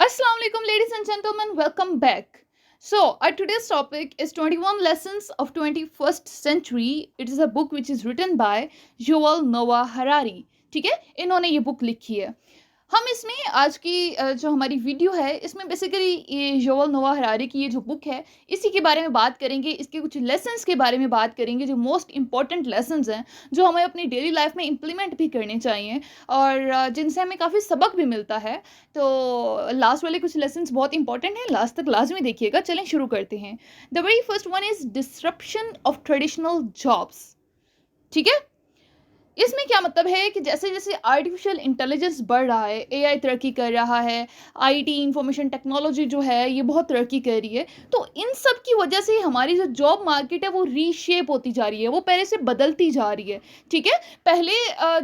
Assalamu alaikum, ladies and gentlemen. Welcome back. So, our today's topic is 21 Lessons of 21st Century. It is a book which is written by Yuval Noah Harari. ठीक है, इन्होंने ये book लिखी है. हम इसमें आज की जो हमारी वीडियो है इसमें बेसिकली ये युवल नोआ हरारी की ये जो बुक है इसी के बारे में बात करेंगे. इसके कुछ लेसन्स के बारे में बात करेंगे जो मोस्ट इंपॉर्टेंट लेसन्स हैं जो हमें अपनी डेली लाइफ में इम्प्लीमेंट भी करने चाहिए और जिनसे हमें काफ़ी सबक भी मिलता है. तो लास्ट वाले कुछ लेसन्स बहुत इंपॉर्टेंट हैं, लास्ट तक लाजमी देखिएगा. चलें शुरू करते हैं. The very first one is disruption of traditional jobs. ठीक है, इसमें क्या मतलब है कि जैसे जैसे आर्टिफिशियल इंटेलिजेंस बढ़ रहा है, एआई तरक्की कर रहा है, आईटी इंफॉर्मेशन टेक्नोलॉजी जो है ये बहुत तरक्की कर रही है, तो इन सब की वजह से हमारी जो जॉब मार्केट है वो रीशेप होती जा रही है, वो पहले से बदलती जा रही है. ठीक है, पहले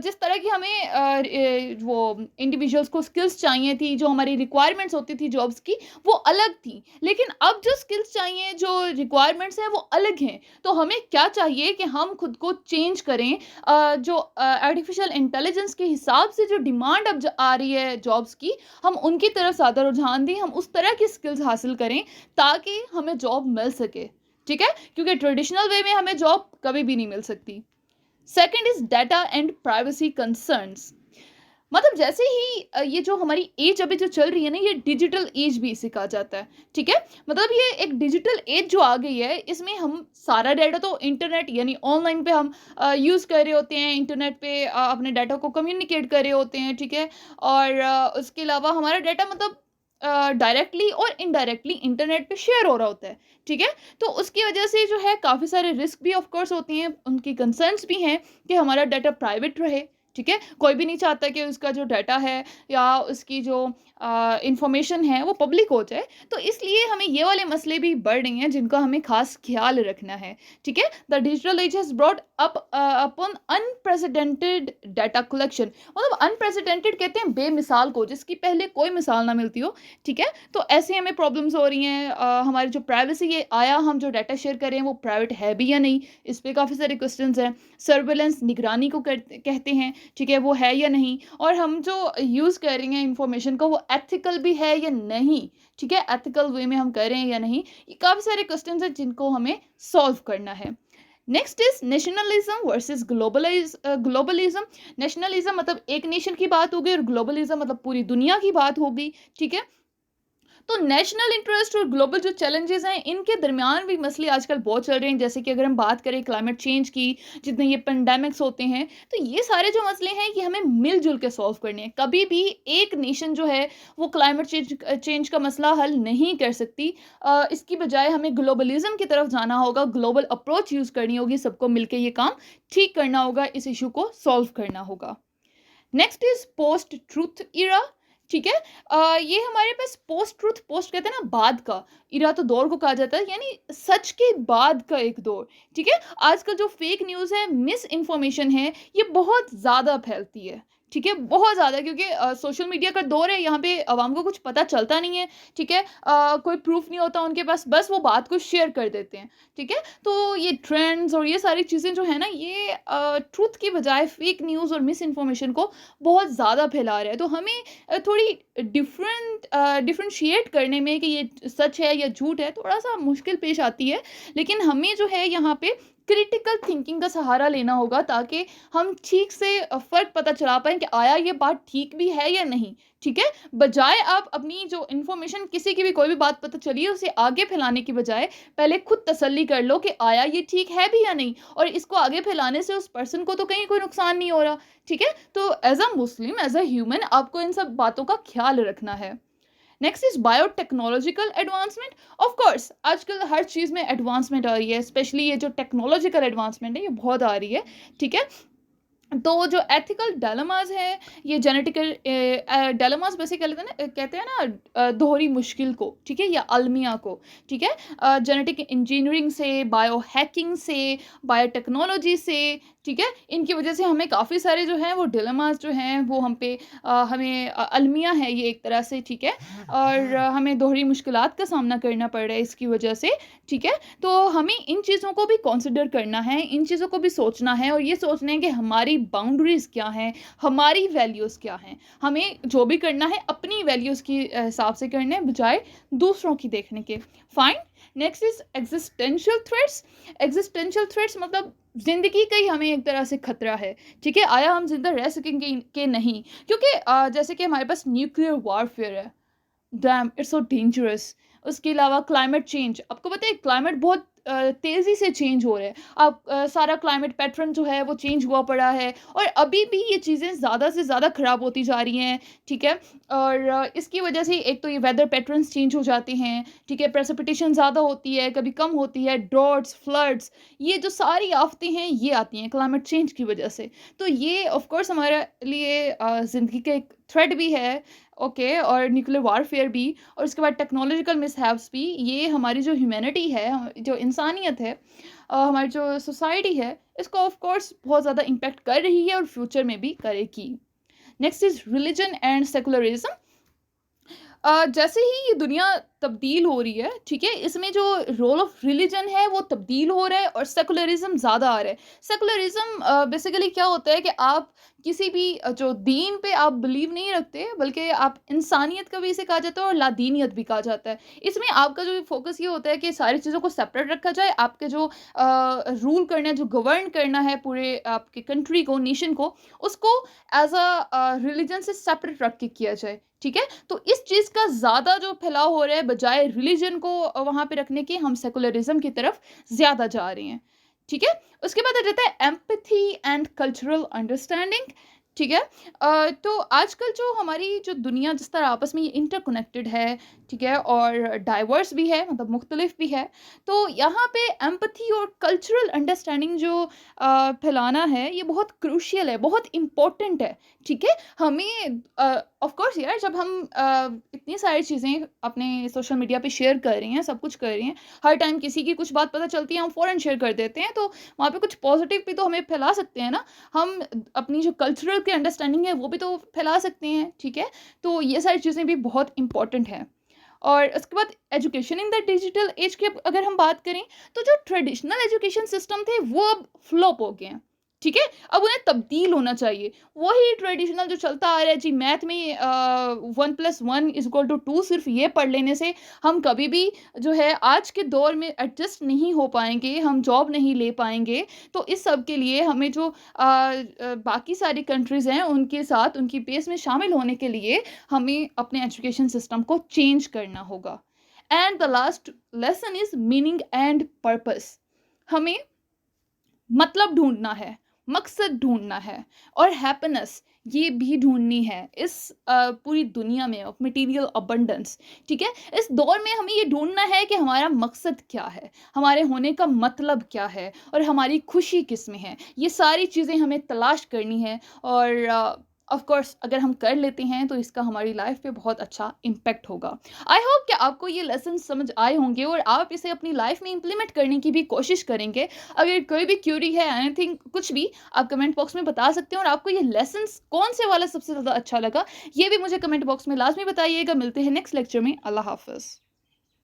जिस तरह की हमें वो इंडिविजुअल्स को स्किल्स चाहिए थी, जो हमारी रिक्वायरमेंट्स होती थी जॉब्स की वो अलग थी, लेकिन अब जो स्किल्स चाहिए, जो रिक्वायरमेंट्स हैं वो अलग हैं. तो हमें क्या चाहिए कि हम खुद को चेंज करें. जो आर्टिफिशियल इंटेलिजेंस के हिसाब से जो डिमांड अब आ रही है जॉब्स की, हम उनकी तरफ ज़्यादा रुझान दें, हम उस तरह की स्किल्स हासिल करें ताकि हमें जॉब मिल सके. ठीक है, क्योंकि ट्रेडिशनल वे में हमें जॉब कभी भी नहीं मिल सकती. Second is data and privacy concerns. मतलब जैसे ही ये जो हमारी एज अभी जो चल रही है ना, ये डिजिटल एज भी इसे कहा जाता है. ठीक है, मतलब ये एक डिजिटल एज जो आ गई है, इसमें हम सारा डाटा तो इंटरनेट यानी ऑनलाइन पे हम यूज़ कर रहे होते हैं, इंटरनेट पे अपने डाटा को कम्युनिकेट कर रहे होते हैं. ठीक है, और उसके अलावा हमारा डाटा मतलब डायरेक्टली और इनडायरेक्टली इंटरनेट पे शेयर हो रहा होता है. ठीक है, तो उसकी वजह से जो है काफ़ी सारे रिस्क भी ऑफ कोर्स होती हैं, उनकी कंसर्न्स भी हैं कि हमारा डाटा प्राइवेट रहे. ठीक है, कोई भी नहीं चाहता कि उसका जो डाटा है या उसकी जो इंफॉर्मेशन है वो पब्लिक हो जाए. तो इसलिए हमें ये वाले मसले भी बढ़ रहे हैं जिनका हमें खास ख्याल रखना है. ठीक है, the digital age has brought up upon unprecedented data collection. मतलब अनप्रेसिडेंटेड कहते हैं बेमिसाल को, जिसकी पहले कोई मिसाल ना मिलती हो. ठीक है, तो ऐसे हमें प्रॉब्लम्स हो रही हैं. हमारी जो प्राइवेसी ये आया, हम जो डाटा शेयर कर रहे हैं वो प्राइवेट है भी या नहीं, इस पर काफ़ी सारे क्वेश्चंस हैं. सर्वेलेंस निगरानी को कहते हैं. ठीक है, वो है या नहीं, और हम जो यूज़ कर रहे हैं इंफॉर्मेशन को वो एथिकल भी है या नहीं. ठीक है, एथिकल वे में हम कर रहे हैं या नहीं, ये काफ़ी सारे क्वेश्चंस हैं जिनको हमें सॉल्व करना है. Next is nationalism versus globalism. Nationalism मतलब एक नेशन की बात होगी और ग्लोबलिज्म मतलब पूरी दुनिया की बात होगी. ठीक है, तो नेशनल इंटरेस्ट और ग्लोबल जो चैलेंजेस हैं इनके दरमियान भी मसले आजकल बहुत चल रहे हैं. जैसे कि अगर हम बात करें क्लाइमेट चेंज की, जितने ये पेंडेमिक्स होते हैं, तो ये सारे जो मसले हैं ये हमें मिलजुल के सॉल्व करने हैं. कभी भी एक नेशन जो है वो क्लाइमेट चेंज का मसला हल नहीं कर सकती. इसकी बजाय हमें ग्लोबलिज्म की तरफ जाना होगा, ग्लोबल अप्रोच यूज़ करनी होगी, सबको मिलकर ये काम ठीक करना होगा, इस इशू को सॉल्व करना होगा. नेक्स्ट इज पोस्ट ट्रूथ इरा. ठीक है, ये हमारे पास पोस्ट ट्रूथ, पोस्ट कहते हैं ना बाद का, इरा तो दौर को कहा जाता है, यानी सच के बाद का एक दौर. ठीक है, आजकल जो फेक न्यूज़ है, मिस इन्फॉर्मेशन है, ये बहुत ज़्यादा फैलती है. ठीक है, बहुत ज़्यादा, क्योंकि सोशल मीडिया का दौर है, यहाँ पे आवाम को कुछ पता चलता नहीं है. ठीक है, कोई प्रूफ नहीं होता उनके पास, बस वो बात को शेयर कर देते हैं. ठीक है, तो ये ट्रेंड्स और ये सारी चीज़ें जो है ना, ये ट्रूथ की बजाय फेक न्यूज़ और मिस इन्फॉर्मेशन को बहुत ज़्यादा फैला रहा है. तो हमें थोड़ी डिफ्रेंशिएट करने में कि ये सच है या झूठ है थोड़ा सा मुश्किल पेश आती है. लेकिन हमें जो है यहाँ पे क्रिटिकल थिंकिंग का सहारा लेना होगा ताकि हम ठीक से फ़र्क पता चला पाएँ कि आया ये बात ठीक भी है या नहीं. ठीक है, बजाय आप अपनी जो इन्फॉर्मेशन, किसी की भी कोई भी बात पता चली है उसे आगे फैलाने की बजाय पहले खुद तसल्ली कर लो कि आया ये ठीक है भी या नहीं, और इसको आगे फैलाने से उस पर्सन को तो कहीं कोई नुकसान नहीं हो रहा. ठीक है, तो as a Muslim, as a human आपको इन सब बातों का ख्याल रखना है. Next is biotechnological advancement. Of course आजकल हर चीज़ में एडवांसमेंट आ रही है, स्पेशली ये जो टेक्नोलॉजिकल एडवांसमेंट है ये बहुत आ रही है. ठीक है, तो जो एथिकल डायलेमास है, ये जेनेटिकल डायलेमास बेसिकली कहते हैं ना दोहरी मुश्किल को. ठीक है, या अलमिया को. ठीक है, जेनेटिक इंजीनियरिंग से, बायो हैकिंग से, बायोटेक्नोलॉजी से, ठीक है? इनकी वजह से हमें काफ़ी सारे जो हैं वो डिलेमास जो हैं वो हम पे हमें अलमिया है ये एक तरह से, ठीक है? और हमें दोहरी मुश्किलात का सामना करना पड़ रहा है इसकी वजह से, ठीक है? तो हमें इन चीज़ों को भी कंसिडर करना है, इन चीज़ों को भी सोचना है और ये सोचना है कि हमारी बाउंड्रीज़ क्या हैं, हमारी वैल्यूज़ क्या हैं। हमें जो भी करना है अपनी वैल्यूज़ की हिसाब से करना है बजाय दूसरों की देखने के। Fine. Next is existential threats. Existential threats मतलब ज़िंदगी का ही हमें एक तरह से खतरा है, ठीक है? आया हम ज़िंदा रह सकेंगे कि नहीं? क्योंकि जैसे कि हमारे पास न्यूक्लियर वॉरफेयर है। Dam it's so dangerous. उसके अलावा क्लाइमेट चेंज, आपको पता है क्लाइमेट बहुत तेज़ी से चेंज हो रहा है। अब सारा क्लाइमेट पैटर्न जो है वो चेंज हुआ पड़ा है और अभी भी ये चीज़ें ज़्यादा से ज़्यादा ख़राब होती जा रही हैं, ठीक है? और इसकी वजह से एक तो ये वेदर पैटर्न्स चेंज हो जाते हैं, ठीक है? प्रेसिपिटेशन ज़्यादा होती है, कभी कम होती है, ड्रॉट्स, फ्लड्स, ये जो सारी आफ़तें हैं ये आती हैं क्लाइमेट चेंज की वजह से। तो ये ऑफ़ कोर्स हमारे लिए ज़िंदगी का एक थ्रेट भी है, ओके? और न्यूक्लियर वॉरफेयर भी, और उसके बाद टेक्नोलॉजिकल मिसहैप्स भी, ये हमारी जो ह्यूमैनिटी है, जो इंसानियत है, हमारी जो सोसाइटी है, इसको ऑफ कोर्स बहुत ज़्यादा इम्पैक्ट कर रही है और फ्यूचर में भी करेगी। Next is religion and secularism. जैसे ही ये दुनिया तब्दील हो रही है, ठीक है? इसमें जो रोल ऑफ रिलिजन है वो तब्दील हो रहा है और सेकुलरिज़्म ज़्यादा आ रहा है। सेकुलरिज़्म बेसिकली क्या होता है कि आप किसी भी जो दीन पे आप बिलीव नहीं रखते, बल्कि आप इंसानियत का भी इसे कहा जाता है और लादीनियत भी कहा जाता है। इसमें आपका जो फ़ोकस ये होता है कि सारी चीज़ों को सेपरेट रखा जाए, आपके जो रूल करना है, जो गवर्न करना है पूरे आपके कंट्री को, नेशन को, उसको एज़ रिलिजन से सेपरेट रख के किया जाए, ठीक है? तो इस चीज़ का ज़्यादा जो फैलाव हो रहा है, बजाय रिलीजन को वहाँ पे रखने के, हम सेकुलरिज़्म की तरफ ज़्यादा जा रहे हैं, ठीक है? उसके बाद आ जाता है एम्पैथी एंड कल्चरल अंडरस्टैंडिंग, ठीक है? तो आजकल जो हमारी जो दुनिया जिस तरह आपस में ये इंटरकनेक्टेड है, ठीक है? और डाइवर्स भी है, मतलब मुख्तलिफ भी है, तो यहाँ पे एम्पैथी और कल्चरल अंडरस्टैंडिंग जो फैलाना है, ये बहुत क्रूशियल है, बहुत इम्पोर्टेंट है, ठीक है? हमें ऑफ कोर्स यार, जब हम इतनी सारी चीज़ें अपने सोशल मीडिया पे शेयर कर रही हैं, सब कुछ कर रही हैं, हर टाइम किसी की कुछ बात पता चलती है, हम फ़ौरन शेयर कर देते हैं, तो वहाँ पे कुछ पॉज़िटिव भी तो हमें फैला सकते हैं ना। हम अपनी जो कल्चरल की अंडरस्टैंडिंग है, वो भी तो फैला सकते हैं, ठीक है? तो ये सारी चीज़ें भी बहुत इम्पोर्टेंट हैं। और उसके बाद education in the digital age की अगर हम बात करें, तो जो ट्रेडिशनल एजुकेशन सिस्टम थे वो अब फ्लॉप हो गए हैं, ठीक है? अब उन्हें तब्दील होना चाहिए। वही ट्रेडिशनल जो चलता आ रहा है जी, मैथ में 1+1=2, सिर्फ ये पढ़ लेने से हम कभी भी जो है आज के दौर में एडजस्ट नहीं हो पाएंगे, हम जॉब नहीं ले पाएंगे। तो इस सब के लिए हमें जो बाकी सारी कंट्रीज़ हैं उनके साथ उनकी पेस में शामिल होने के लिए हमें अपने एजुकेशन सिस्टम को चेंज करना होगा। And the last lesson is meaning and purpose. हमें मतलब ढूँढना है, मकसद ढूँढना है और हैप्पीनेस ये भी ढूँढनी है इस पूरी दुनिया में ऑफ मटेरियल अबंडेंस, ठीक है? इस दौर में हमें ये ढूँढना है कि हमारा मकसद क्या है, हमारे होने का मतलब क्या है और हमारी खुशी किसमें है। ये सारी चीज़ें हमें तलाश करनी है और ऑफ़ कोर्स अगर हम कर लेते हैं तो इसका हमारी लाइफ़ पे बहुत अच्छा इम्पैक्ट होगा। आई होप कि आपको ये लेसन समझ आए होंगे और आप इसे अपनी लाइफ़ में इम्प्लीमेंट करने की भी कोशिश करेंगे। अगर कोई भी क्यूरी है, एनीथिंग कुछ भी, आप कमेंट बॉक्स में बता सकते हैं और आपको ये लेसन्स कौन से वाला सबसे ज़्यादा अच्छा लगा, ये भी मुझे कमेंट बॉक्स में लाज़मी बताइएगा। मिलते हैं नेक्स्ट लेक्चर में। अल्लाह हाफ़िज़।